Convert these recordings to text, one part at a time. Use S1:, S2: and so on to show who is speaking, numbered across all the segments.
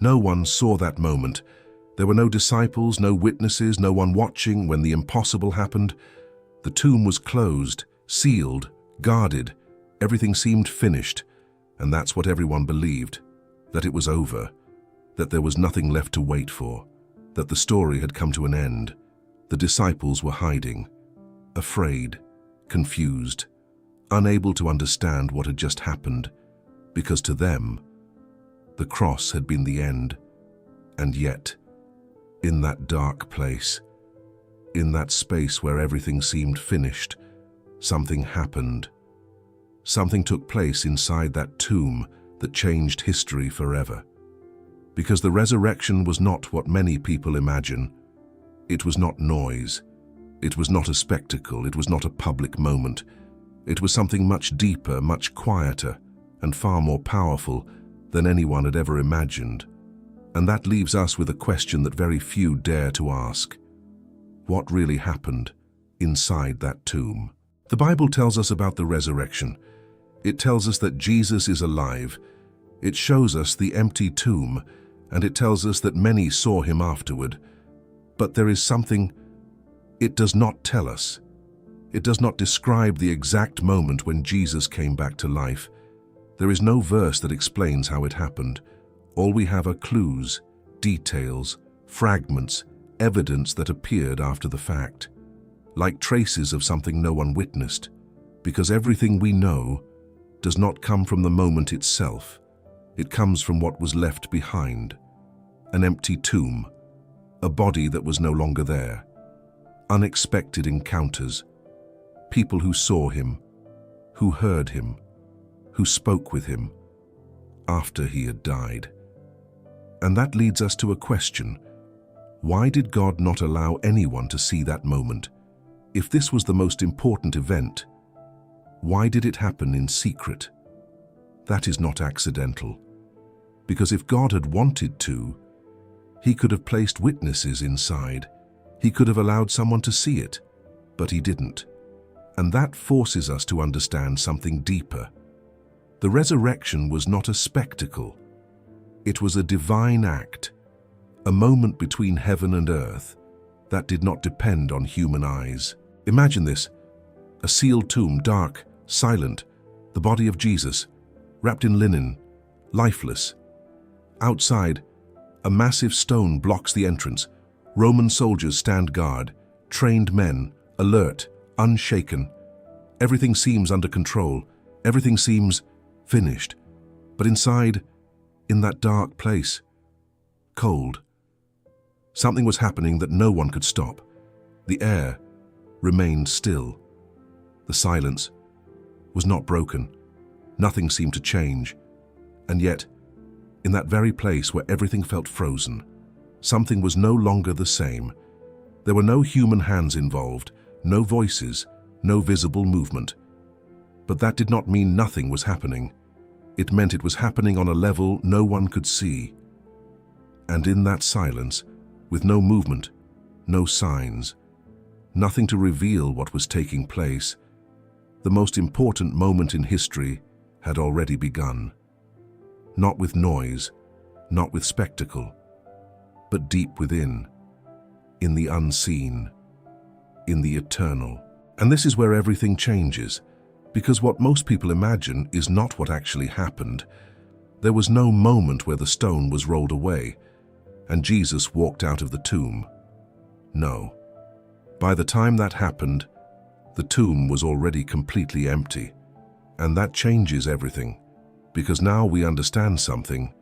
S1: No one saw that moment. There were no disciples, no witnesses, no one watching when the impossible happened. The tomb was closed, sealed, guarded. Everything seemed finished, and that's what everyone believed, that it was over, that there was nothing left to wait for, that the story had come to an end. The disciples were hiding, afraid, confused, unable to understand what had just happened, because to them, the cross had been the end. And yet, in that dark place, in that space where everything seemed finished, something happened. Something took place inside that tomb that changed history forever. Because the resurrection was not what many people imagine. It was not noise. It was not a spectacle. It was not a public moment. It was something much deeper, much quieter, and far more powerful than anyone had ever imagined. And that leaves us with a question that very few dare to ask. What really happened inside that tomb? The Bible tells us about the resurrection. It tells us that Jesus is alive. It shows us the empty tomb, and it tells us that many saw him afterward. But there is something it does not tell us. It does not describe the exact moment when Jesus came back to life. There is no verse that explains how it happened. All we have are clues, details, fragments, evidence that appeared after the fact, like traces of something no one witnessed, because everything we know does not come from the moment itself. It comes from what was left behind. An empty tomb, a body that was no longer there, unexpected encounters, people who saw him, who heard him, who spoke with him after he had died. And that leads us to a question. Why did God not allow anyone to see that moment? If this was the most important event, why did it happen in secret? That is not accidental. Because if God had wanted to, he could have placed witnesses inside. He could have allowed someone to see it, but he didn't. And that forces us to understand something deeper. The resurrection was not a spectacle. It was a divine act, a moment between heaven and earth that did not depend on human eyes. Imagine this, a sealed tomb, dark, silent, the body of Jesus, wrapped in linen, lifeless. Outside, a massive stone blocks the entrance. Roman soldiers stand guard, trained men, alert, unshaken. Everything seems under control. Everything seems finished. But inside, in that dark place, cold, something was happening that no one could stop. The air remained still. The silence was not broken. Nothing seemed to change. And yet, in that very place where everything felt frozen, something was no longer the same. There were no human hands involved, no voices, no visible movement. But that did not mean nothing was happening. It meant it was happening on a level no one could see. And in that silence, with no movement, no signs, nothing to reveal what was taking place, the most important moment in history had already begun. Not with noise, not with spectacle, but deep within, in the unseen, in the eternal. And this is where everything changes, because what most people imagine is not what actually happened. There was no moment where the stone was rolled away and Jesus walked out of the tomb. No. By the time that happened, the tomb was already completely empty. And that changes everything, because now we understand something.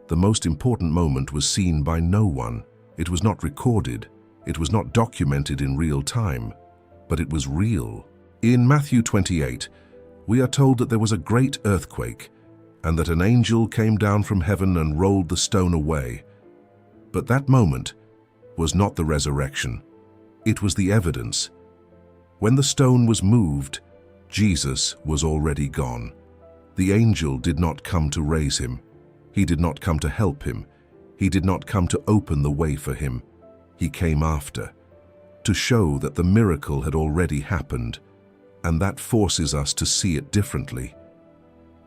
S1: The most important moment was seen by no one. It was not recorded. It was not documented in real time, but it was real. In Matthew 28, we are told that there was a great earthquake, and that an angel came down from heaven and rolled the stone away. But that moment was not the resurrection. It was the evidence. When the stone was moved, Jesus was already gone. The angel did not come to raise him. He did not come to help him. He did not come to open the way for him. He came after, to show that the miracle had already happened, and that forces us to see it differently.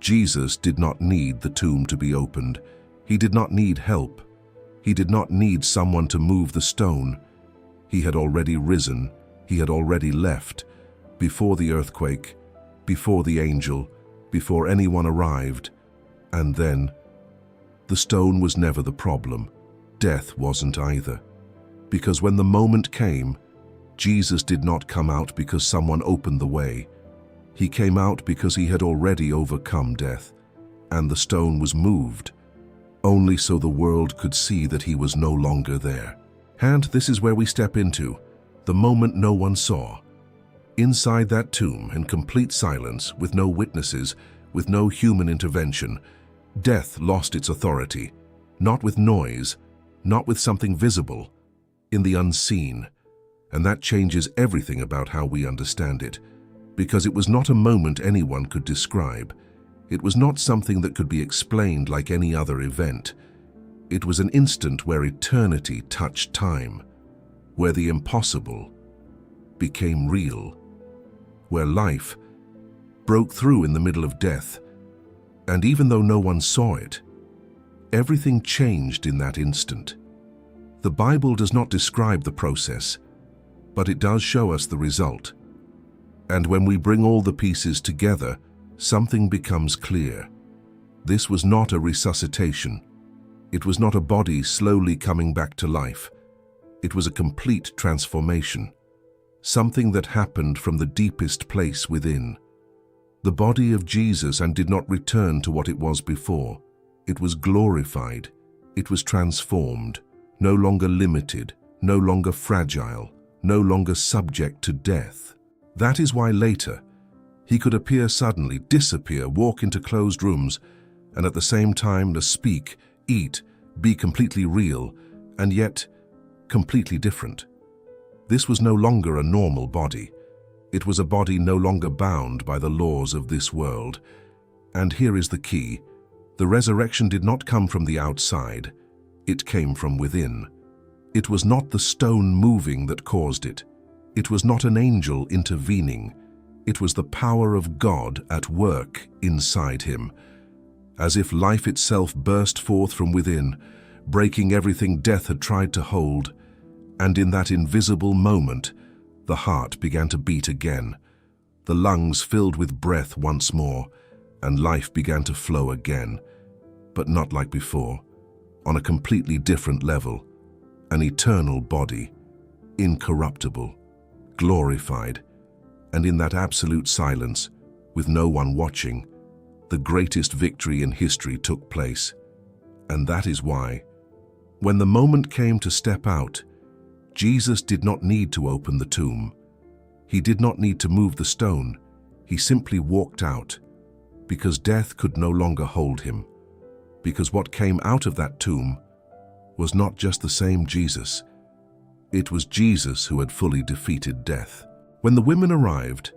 S1: Jesus did not need the tomb to be opened. He did not need help. He did not need someone to move the stone. He had already risen, he had already left, before the earthquake, before the angel, before anyone arrived. And then, the stone was never the problem. Death wasn't either. Because when the moment came, Jesus did not come out because someone opened the way. He came out because he had already overcome death, and the stone was moved, only so the world could see that he was no longer there. And this is where we step into the moment no one saw. Inside that tomb, in complete silence, with no witnesses, with no human intervention, death lost its authority, not with noise, not with something visible, in the unseen. And that changes everything about how we understand it, because it was not a moment anyone could describe. It was not something that could be explained like any other event. It was an instant where eternity touched time, where the impossible became real, where life broke through in the middle of death. And even though no one saw it, everything changed in that instant. The Bible does not describe the process, but it does show us the result. And when we bring all the pieces together, something becomes clear. This was not a resuscitation. It was not a body slowly coming back to life. It was a complete transformation, something that happened from the deepest place within. The body of Jesus and did not return to what it was before. It was glorified. It was transformed, no longer limited, no longer fragile, no longer subject to death. That is why later, he could appear suddenly, disappear, walk into closed rooms, and at the same time to speak, eat, be completely real, and yet completely different. This was no longer a normal body. It was a body no longer bound by the laws of this world. And here is the key. The resurrection did not come from the outside. It came from within. It was not the stone moving that caused it. It was not an angel intervening. It was the power of God at work inside him, as if life itself burst forth from within, breaking everything death had tried to hold. And in that invisible moment, the heart began to beat again. The lungs filled with breath once more, and life began to flow again, but not like before, on a completely different level. An eternal body, incorruptible, glorified, and in that absolute silence, with no one watching, the greatest victory in history took place. And that is why, when the moment came to step out, Jesus did not need to open the tomb. He did not need to move the stone. He simply walked out, because death could no longer hold him. Because what came out of that tomb was not just the same Jesus. It was Jesus who had fully defeated death. When the women arrived,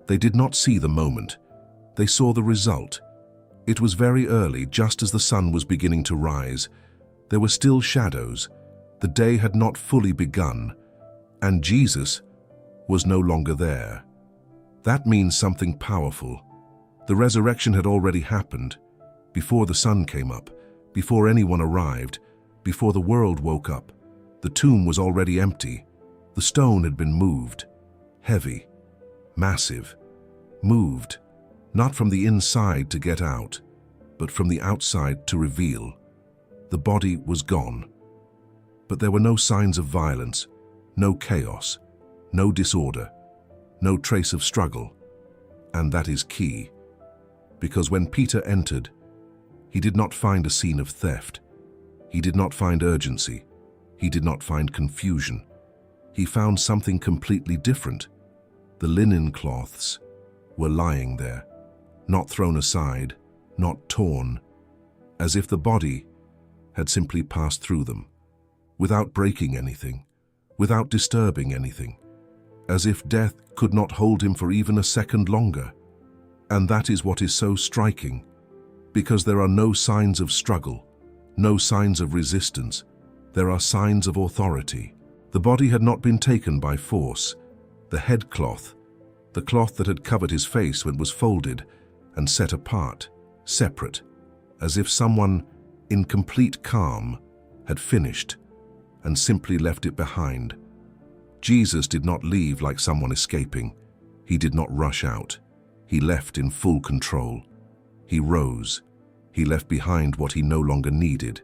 S1: they did not see the moment. They saw the result. It was very early, just as the sun was beginning to rise. There were still shadows. The day had not fully begun, and Jesus was no longer there. That means something powerful. The resurrection had already happened, before the sun came up, before anyone arrived, before the world woke up. The tomb was already empty. The stone had been moved. Heavy, massive, moved, not from the inside to get out, but from the outside to reveal. The body was gone. But there were no signs of violence, no chaos, no disorder, no trace of struggle. And that is key, because when Peter entered, he did not find a scene of theft. He did not find urgency. He did not find confusion. He found something completely different. The linen cloths were lying there, not thrown aside, not torn, as if the body had simply passed through them, without breaking anything, without disturbing anything, as if death could not hold him for even a second longer. And that is what is so striking, because there are no signs of struggle, no signs of resistance. There are signs of authority. The body had not been taken by force. The headcloth, the cloth that had covered his face when it was folded and set apart, separate, as if someone, in complete calm, had finished, and simply left it behind. Jesus did not leave like someone escaping. He did not rush out. He left in full control. He rose. He left behind what he no longer needed.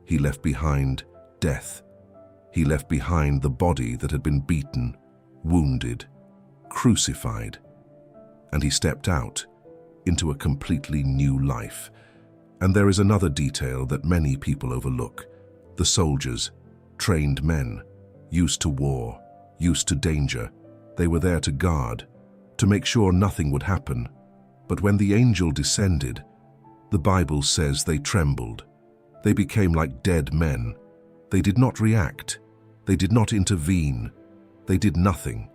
S1: He left behind death. He left behind the body that had been beaten, wounded, crucified. And he stepped out into a completely new life. And there is another detail that many people overlook. The soldiers, trained men, used to war, used to danger. They were there to guard, to make sure nothing would happen. But when the angel descended, the Bible says they trembled. They became like dead men. They did not react. They did not intervene. They did nothing.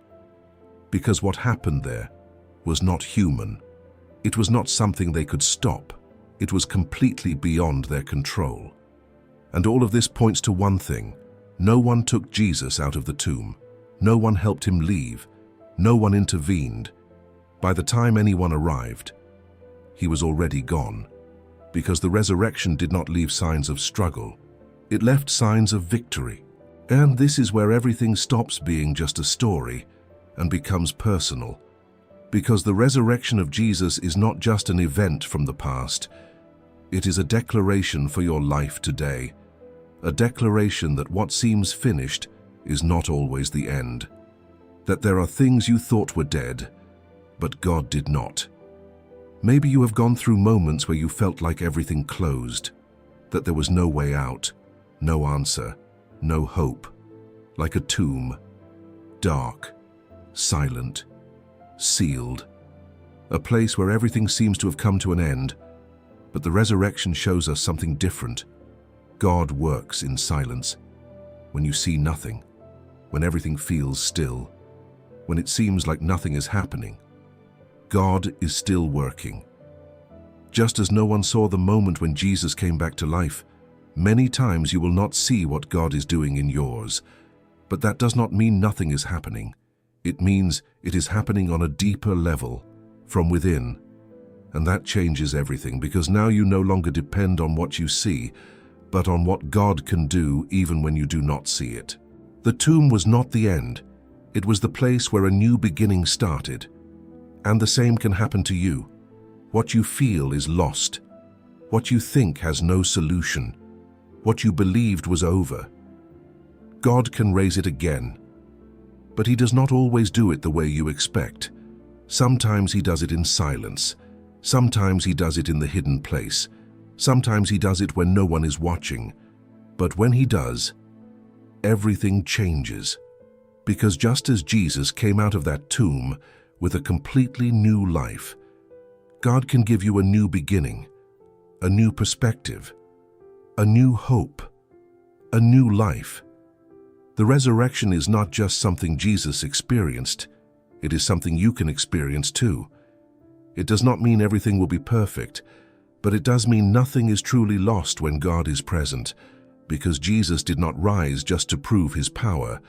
S1: Because what happened there was not human. It was not something they could stop. It was completely beyond their control. And all of this points to one thing. No one took Jesus out of the tomb. No one helped him leave. No one intervened. By the time anyone arrived, he was already gone. Because the resurrection did not leave signs of struggle. It left signs of victory. And this is where everything stops being just a story and becomes personal. Because the resurrection of Jesus is not just an event from the past. It is a declaration for your life today. A declaration that what seems finished is not always the end. That there are things you thought were dead, but God did not. Maybe you have gone through moments where you felt like everything closed, that there was no way out, no answer, no hope, like a tomb, dark, silent, sealed, a place where everything seems to have come to an end. But the resurrection shows us something different. God works in silence. When you see nothing, when everything feels still, when it seems like nothing is happening, God is still working. Just as no one saw the moment when Jesus came back to life, many times you will not see what God is doing in yours. But that does not mean nothing is happening. It means it is happening on a deeper level, from within. And that changes everything, because now you no longer depend on what you see, but on what God can do even when you do not see it. The tomb was not the end. It was the place where a new beginning started. And the same can happen to you. What you feel is lost. What you think has no solution. What you believed was over. God can raise it again. But He does not always do it the way you expect. Sometimes He does it in silence. Sometimes He does it in the hidden place. Sometimes He does it when no one is watching. But when He does, everything changes. Because just as Jesus came out of that tomb with a completely new life, God can give you a new beginning, a new perspective, a new hope, a new life. The resurrection is not just something Jesus experienced. It is something you can experience too. It does not mean everything will be perfect, but it does mean nothing is truly lost when God is present, because Jesus did not rise just to prove His power.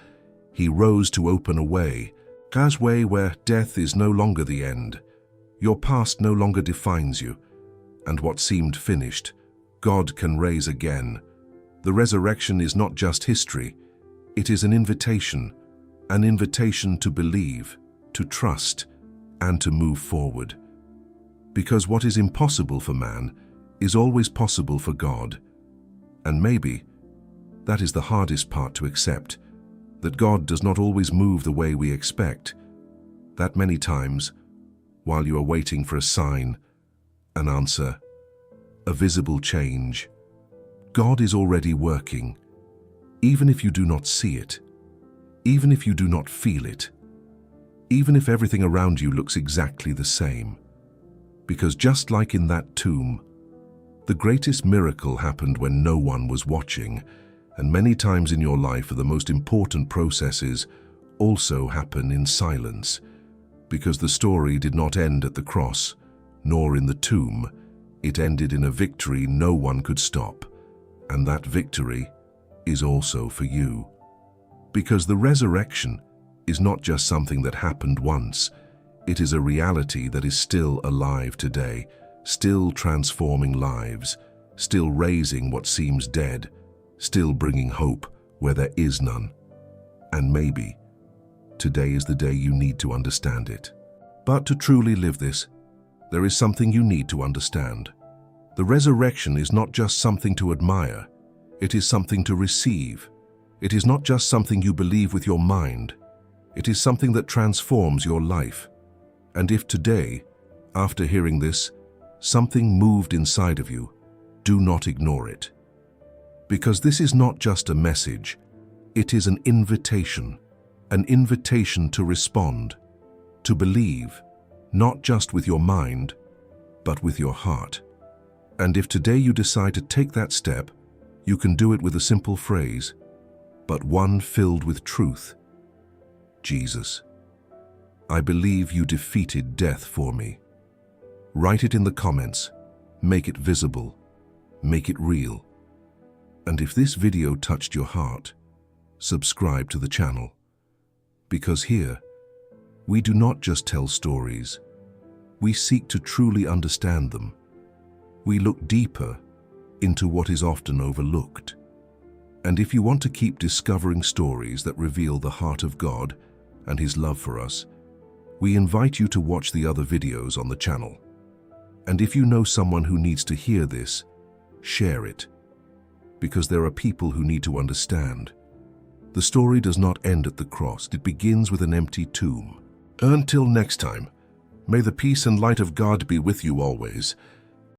S1: He rose to open a way where death is no longer the end. Your past no longer defines you, and what seemed finished, God can raise again. The resurrection is not just history. It is an invitation to believe, to trust, and to move forward. Because what is impossible for man is always possible for God. And maybe that is the hardest part to accept, that God does not always move the way we expect. That many times, while you are waiting for a sign, an answer, a visible change, God is already working, even if you do not see it, even if you do not feel it, even if everything around you looks exactly the same. Because just like in that tomb, the greatest miracle happened when no one was watching, and many times in your life the most important processes also happen in silence, because the story did not end at the cross, nor in the tomb. It ended in a victory no one could stop, and that victory is also for you. Because the resurrection is not just something that happened once. It is a reality that is still alive today, still transforming lives, still raising what seems dead, still bringing hope where there is none. And maybe today is the day you need to understand it. But to truly live this, there is something you need to understand. The resurrection is not just something to admire, it is something to receive. It is not just something you believe with your mind, it is something that transforms your life. And if today, after hearing this, something moved inside of you, do not ignore it. Because this is not just a message, it is an invitation to respond, to believe, not just with your mind, but with your heart. And if today you decide to take that step, you can do it with a simple phrase, but one filled with truth. Jesus, I believe you defeated death for me. Write it in the comments, make it visible, make it real. And if this video touched your heart, subscribe to the channel. Because here, we do not just tell stories, we seek to truly understand them. We look deeper into what is often overlooked. And if you want to keep discovering stories that reveal the heart of God and His love for us, we invite you to watch the other videos on the channel. And if you know someone who needs to hear this, share it. Because there are people who need to understand. The story does not end at the cross, it begins with an empty tomb. Until next time, may the peace and light of God be with you always.